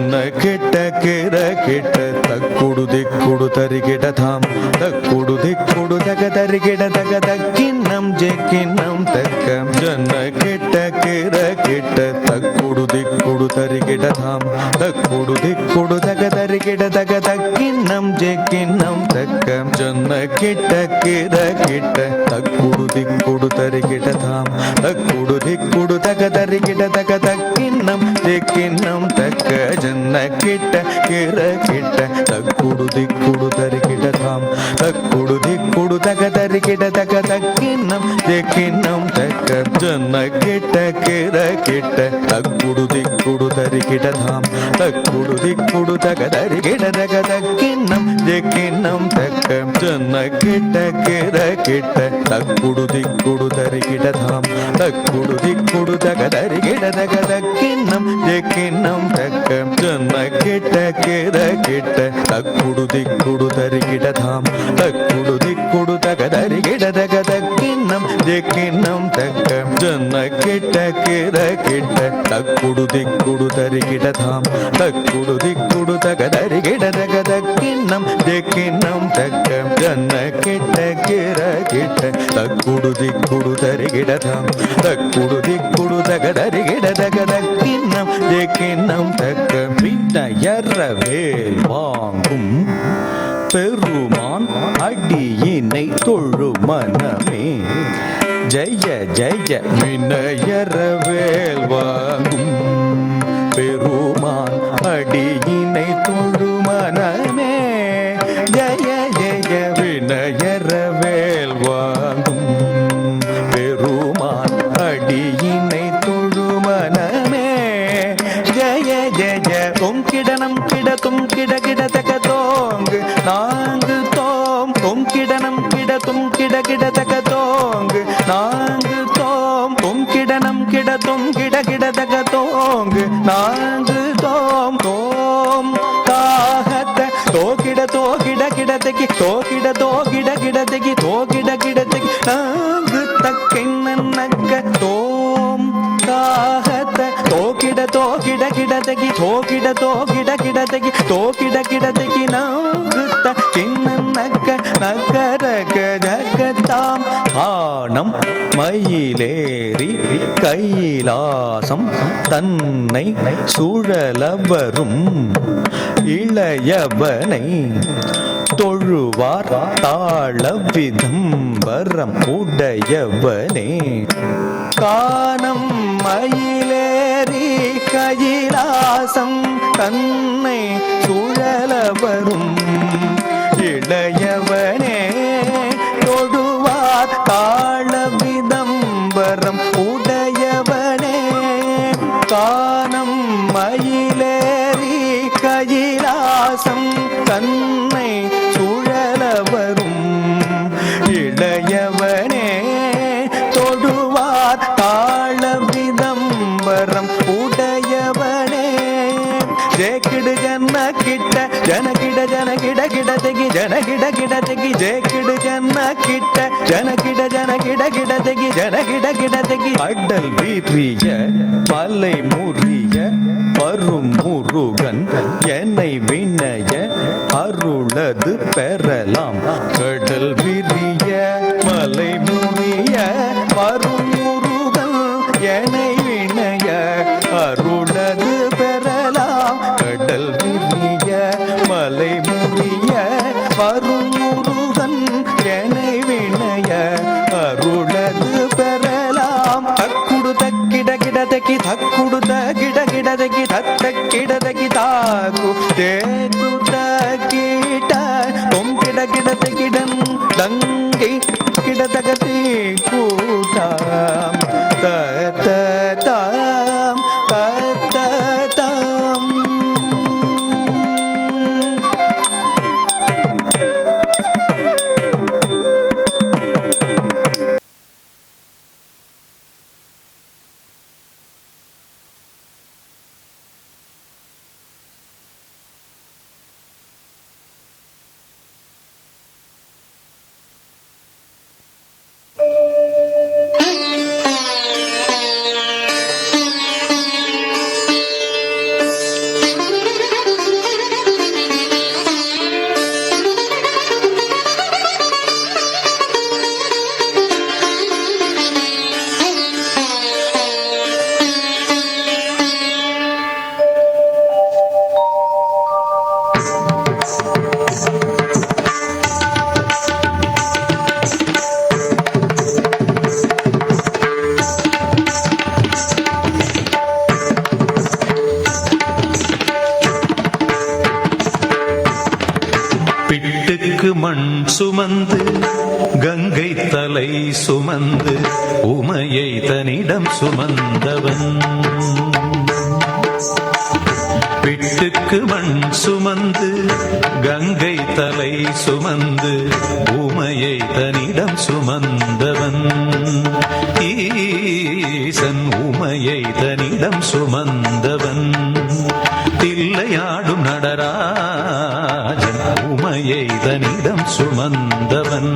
ಜನ್ನ ಕೆಟ್ಟ ಕೆರ ಕೆಟ್ಟ ತಕ್ಕುಡು ದಿಕ್ಕುಡು ತರಿಗಿಡ ಧಾಮ್ ತಕ್ಕುಡು ದಿಕ್ಕುಡು ತಗ ತರಿಗಿಡ ತಗ ತಕ್ಕಿನ್ನಂ ಜೆಕ್ಕಿನ್ನಂ ತಕ್ಕ ಜನ್ನ ಕೆಟ್ಟ ಕೆರ ಕೆಟ್ಟ ತಕ್ಕುಡು ದಿಕ್ಕುಡು ತರಿಗಿಡ ಧಾಮ್ ತಕ್ಕುಡು ದಿಕ್ಕುಡು ತಗ ತರಿಗಿಡ ತಗ ತಕ್ಕಿನ್ನಂ ಜೆಕ್ಕಿನ್ನಂ ತಕ್ಕ ಜನ್ನ ಕೆಟ್ಟ ಕೆರ ಕೆಟ್ಟ ತಕ್ಕುಡು ದಿಕ್ಕುಡು ತರಿಗಿಡ ಧಾಮ್ ತಕ್ಕುಡು ದಿಕ್ಕುಡು ತಗ ತರಿಗಿಡ ತಗ ತಕ್ಕಿನ್ನಂ ಜೆಕ್ಕಿನ್ನಂ ತಕ್ಕ ಜನ್ನ ಕೆಟ್ಟ ಕೆರ ಕೆಟ್ಟ ತಕ್ಕುಡು ದಿಕ್ಕುಡು ತರಿಗಿಡ ಧಾಮ್ ತಕ್ಕುಡು ದಿಕ್ಕುಡು ತಗ ತರಿಗಿಡ ತಗ ತಕ್ಕಿನ್ನಂ ಜೆಕ್ಕಿನ್ನಂ ತಕ್ಕ ಜನ್ನ ಕೆಟ್ಟ ಕೆರ ಕೆಟ್ಟ ತಕ್ಕುಡು ದಿಕ್ಕುಡು ತರಿಗಿಡ ಧಾಮ್ ತಕ್ಕುಡು ದಿಕ್ಕುಡು ತಗ ತರಿಗಿಡ ತಗ ತಕ್ಕಿನ್ನಂ ಜೆಕ್ಕಿನ್ನಂ ತಕ್ಕ ಜನ್ನ ಕೆಟ್ಟ ಕೆರ ಕೆಟ್ಟ ತಕ್ಕುಡು ದಿಕ್ಕುಡು ತರಿಗಿಡ ಧಾಮ್ ತಕ್ಕುಡು ದಿಕ್ಕುಡು ತಗ ತರಿಗಿಡ ತಗ ತಕ್ಕಿನ್ನಂ ಜೆಕ್ಕಿನ್ನಂ ತಕ್ಕ ಜನ್ನ ಕೆಟ್ಟ ಕೆರ ಕೆಟ್ಟ ತಕ್ಕುಡು ದಿಕ್ಕುಡು ತರಿಗಿಡ ಧಾಮ್ ತಕ್ಕುಡು ದಿಕ್ಕುಡು ತಗ ತರಿಗಿಡ ತಗ ತಕ್ಕಿನ್ನಂ ಜೆಕ್ಕಿನ್ನಂ ತಕ್ಕ ಜನ್ನ ಕೆಟ್ಟ ಕೆರ ಕೆಟ್ಟ ತಕ್ಕುಡು ದಿಕ್ಕುಡು ತರಿಗಿಡ ಧಾಮ್ ತಕ್ಕುಡು ದಿಕ್ಕುಡು ತಗ ತರಿಗಿಡ ತಗ ತಕ್ಕಿನ್ನಂ ಜೆಕ್ಕಿನ್ನಂ ತಕ್ಕ ಜನ್ನ ಕೆಟ್ಟ ಕೆರ ಕೆಟ್ಟ ತಕ್ಕುಡು ದಿಕ್ಕುಡು ತರಿಗಿಡ ಧಾಮ್ ತಕ್ಕುಡು ದಿಕ್ಕುಡು ತಗ ತರಿಗಿಡ ತಗ தக்கின்னம் ஜெக்கின்னம் தக்க விண்ணயரவேல் வாங்கும் பெருமான் அடியினை தொழு மனமே ஜெய ஜெய விண்ணயரவேல் வாங்கும் பெருமான் அடியினை தொழு மனமே ஜெய ஜெய விண்ணயரவேல் வாங்கும் பெருமான் அடியினை தொழு மனமே ஜெய ஜெய தொம் கிடனம் கிடத்தும் கிட கிட தக தோங்கு நாங்கு தோம் தொம் கிடனம் கிடத்தும் கிட கிட தக தோங்கு நாங்கு தோம் தொம் கிடனம் கிடத்தும் கிட கிட தக தோங்கு நாங்கு தோம் தோம் காகத்த தோகிட தோகிட கிடதகி தோகிட தோகிட கிடதகி தோகிட கிடதகி நாங்கு தக்கின்னக்க தோம் காகத்த தோகிட தோகிட கிடதகி தோகிட தோகிட கிடதகி தோகிட கிடதகி நாங்கு தக்கின்னக்க நகரக ஜகதாம் ஆனம் மயிலேறி கைலாசம் தன்னை சுழலவரும் இளையவனை தொழுவார் தாழ விதம்பரம் உடையவனே கானம் மயிலேறி கைலாசம் தன்னை சுழலவரும் இளையவனே தொழுவார் தாழ விதம்பரம் உடையவனே கானம் மயிலேறி கைலாசம் தன்னை சுழலவரும் இளையவனே தொழுவார் தாழ விதம்பரம் உடையவனே ஜெக்கிடு ஜன்ன கிட்ட ஜனகிட ஜனகிட கிடதகி ஜனகிட கிடதகி ஜெக்கிடு ஜன்ன கிட்ட ஜனகிட ஜனகிட கிடதகி ஜனகிட கிடதகி அடல் வீரிய மலை முறிய வரும் முருகன் என்னை வினய அருளது பெறலாம் கடல் விரிய மலை முறிய வரும் முருகன் என்னை வினய அருளது பெறலாம் கடல் விரிய மலை முறிய வரும் முருகன் என்னை வினய அருளது பெறலாம் தக்குடு தக்கிட கிடதகி தக்குடு தகிட கிடதகி தத்த கிடதகி தாக்கு தேக்கு தக்கிட தொம் கிட கிடதகிடன் தங்கை கிடதகதி கூட்டாம் தத்த தாம் தத்த தாம் மண் சுமந்து கங்கை தலை சுமந்து உமையை தன்னிடம் சுமந்தவன். பிட்டுக்கு மண் சுமந்து கங்கை தலை சுமந்து உமையை தன்னிடம் சுமந்தவன். ஈசன் உமையை தன்னிடம் சுமந்தவன். தில்லையாடும் நடராஜன் உமையை தன்னிடம் சுமந்தவன்.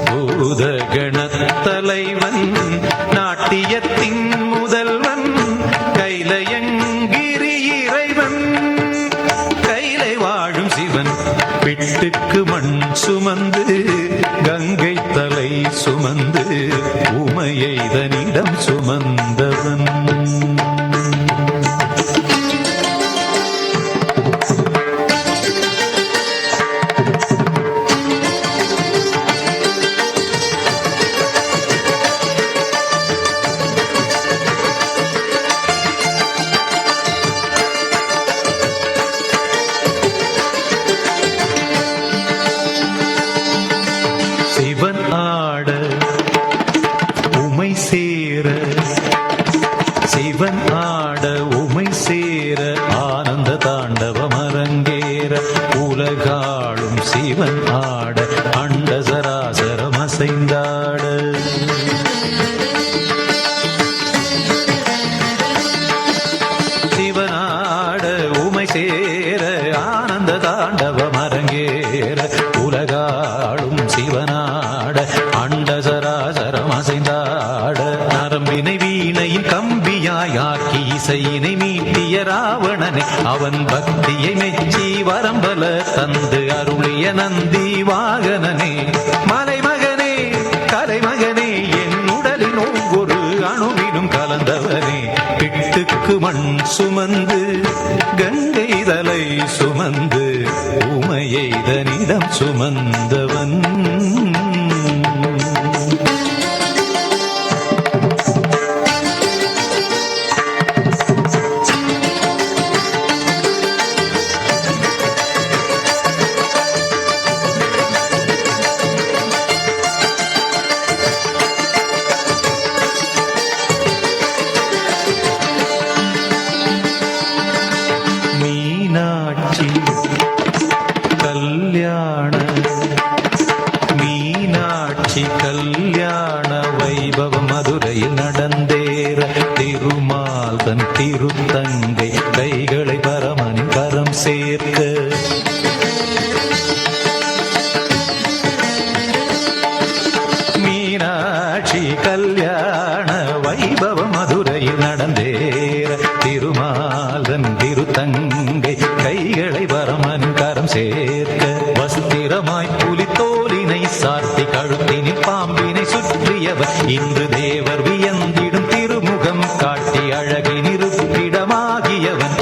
பூதகணத் தலைவன் நாட்டியத்தின் முதல்வன் கைலயங்கிரி இறைவன் கைலை வாழும் சிவன். பிட்டுக்கு மண் சுமந்து கங்கை தலை சுமந்து உமையை தன்னிடம் சுமந்தவன். சிவன் ஆட உமை சேர சிவன் ஆட உமை சேர ஆனந்த தாண்டவம் அரங்கேற உலகாளும் சிவன் ஆட அண்ட சராசரம் அசைந்தாட. சிவனாட உமை சேர ஆனந்த தாண்டவம் அரங்கேற உலகாளும் சிவனாட அண்ட சராசரம் அசைந்தாட. நரம்பினை வீணையின் கம்பியாய் ஆக்கி இசையினை மீட்டிய ராவணனை அவன் பக்தியை மெச்சி வரம்பல தந்து அருளிய நந்தி வாகனனே. மலைமகனே கலைமகனே என் உடலின் ஒவ்வொரு அணுவிலும் கலந்தவனே. பிட்டுக்கு மண் சுமந்து கங்கை தலை சுமந்து உமையை தன்னிடம் சுமந்தவன். மீனாட்சி கல்யாண மீனாட்சி கல்யாண வைபவம் மதுரையில் நடந்தேற திருமால் தன் திருத்தங்கை கைகளை பரமனின் கரம் சேர்க்க. மீனாட்சி கல்யாண வைபவம் மதுரையில் நடந்தேற திருமால் தன் திருத்தங்கை கைகளை பரமனின் கரம் சேர்க்க. வஸ்திரமாய் புலித்தோலினை சாத்தி கழுத்தினில் பாம்பினை சுற்றியவர் இன்று தேவர் வியந்திடும் திருமுகம் காட்டி அழகின் இருப்பிடமாகியவன்.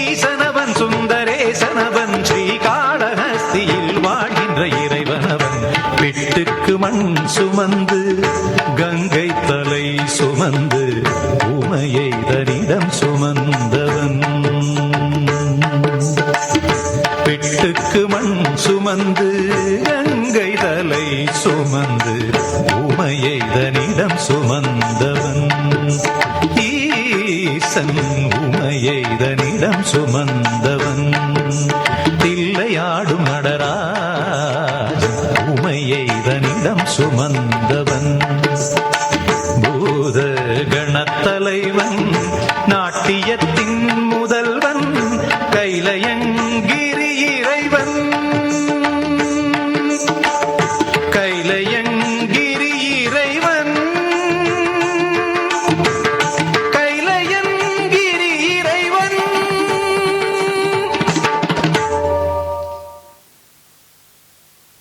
ஈசனவன் சுந்தரேசனவன் ஸ்ரீகாளஹஸ்தியில் வாழ்கின்ற இறைவனவன். பிட்டுக்கு மண் சுமந்து கங்கை தலை சுமந்து உமையை தன்னிடம் சுமந்தவன். பிட்டுக்கு மண் சுமந்து கங்கை தலை சுமந்து உமையை தன்னிடம் சுமந்தவன். ஈசன் உமையை தன்னிடம் சுமந்தவன். தில்லையாடும் நடராஜன் உமையை தன்னிடம் சுமந்த